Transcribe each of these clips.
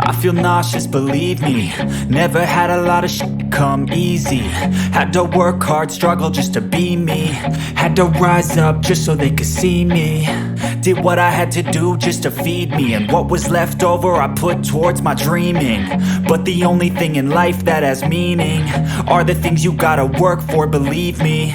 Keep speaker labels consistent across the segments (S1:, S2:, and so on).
S1: I feel nauseous, believe me. Never had a lot of shit come easy. Had to work hard, struggle just to be me. Had to rise up just so they could see me. Did what I had to do just to feed me. And what was left over I put towards my dreaming. But the only thing in life that has meaning are the things you gotta work for, believe me.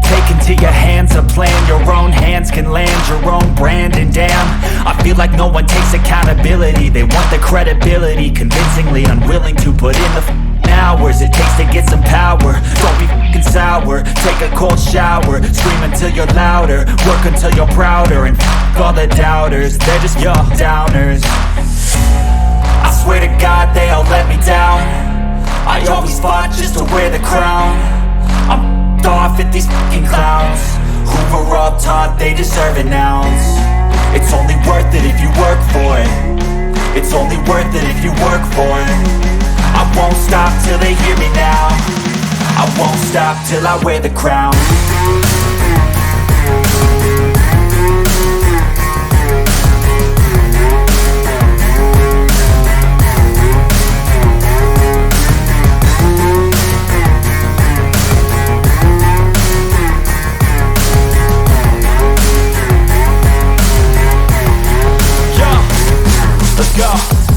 S1: Take into your hands a plan. Your own hands can land your own brand. And damn, I feel like no one takes accountability. They want the credibility, convincingly unwilling to put in the hours it takes to get some power. Don't be f***ing sour. Take a cold shower. Scream until you're louder. Work until you're prouder. And f*** all the doubters, they're just your downers. I swear to God they all let me down. I always fought just to wear the crown. I'm off at these fucking clowns who were all taught they deserve an ounce. It's only worth it if you work for it. It's only worth it if you work for it. I won't stop till they hear me now. I won't stop till I wear the crown.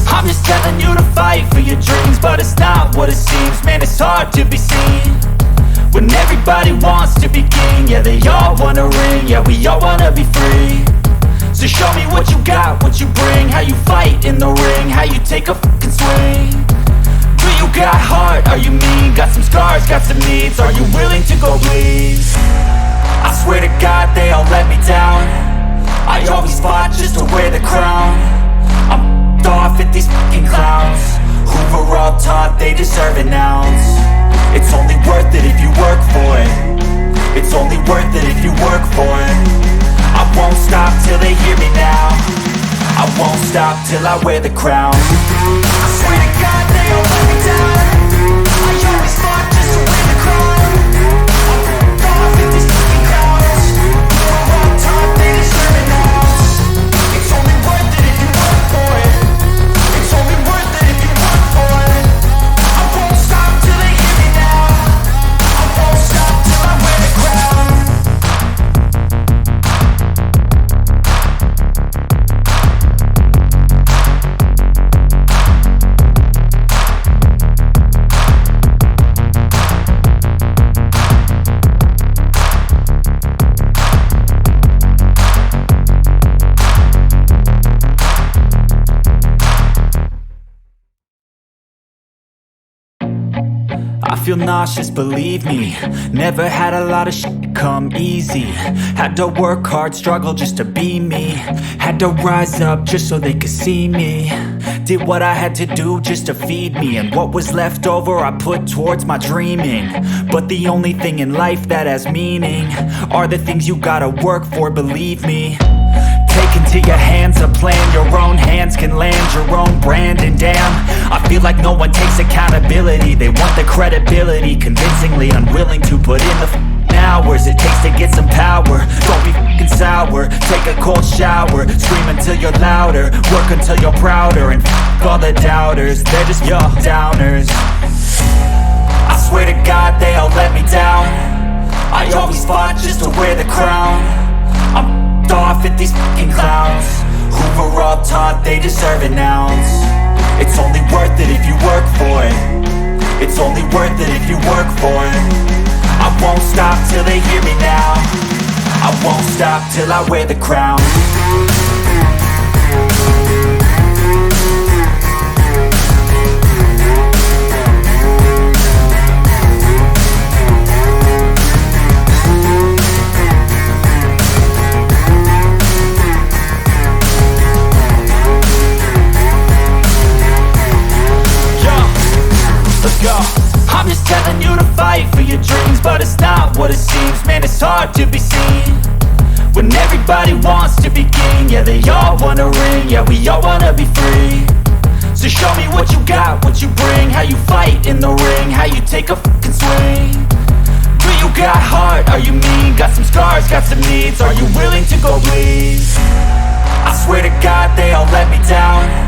S1: I'm just telling you to fight for your dreams, but it's not what it seems. Man, it's hard to be seen when everybody wants to be king. Yeah, they all wanna ring, yeah, we all wanna be free. So show me what you got, what you bring. How you fight in the ring, how you take a fucking swing. Do you got heart, are you mean? Got some scars, got some needs, are you willing to go bleed? I swear to God they all let me down. I always fought just to wear the crown. I'm off at these fucking clowns who were all taught they deserve an ounce. It's only worth it if you work for it. It's only worth it if you work for it. I won't stop till they hear me now. I won't stop till I wear the crown. I swear to God they all let me down. I always fought just to wear the crown. I'm off at these fucking clowns who were all taught they deserve an ounce. It's only worth it if you work for it. It's only worth it if you work for it. I won't stop till they hear me now. I won't stop till I wear the crown. I feel nauseous, believe me. Never had a lot of shit come easy. Had to work hard, struggle just to be me. Had to rise up just so they could see me. Did what I had to do just to feed me. And what was left over I put towards my dreaming. But the only thing in life that has meaning are the things you gotta work for, believe me. Take into your hands a plan. Your own hands can land your own brand. And damn, I feel like no one takes accountability. They want the credibility, convincingly unwilling to put in the hours it takes to get some power. Don't be f***ing sour. Take a cold shower. Scream until you're louder. Work until you're prouder. And f*** all the doubters, they're just your downers. I swear to God they all let me down. I always fought just to wear the crown. I'm off at these fucking clowns who were all taught they deserve an ounce. It's only worth it if you work for it. It's only worth it if you work for it. I won't stop till they hear me now. I won't stop till I wear the crown. I'm just telling you to fight for your dreams, but it's not what it seems. Man, it's hard to be seen when everybody wants to be king. Yeah, they all wanna ring, yeah, we all wanna be free. So show me what you got, what you bring. How you fight in the ring, how you take a fucking swing. Do you got heart, are you mean? Got some scars, got some needs, are you willing to go bleed? I swear to God they all let me down.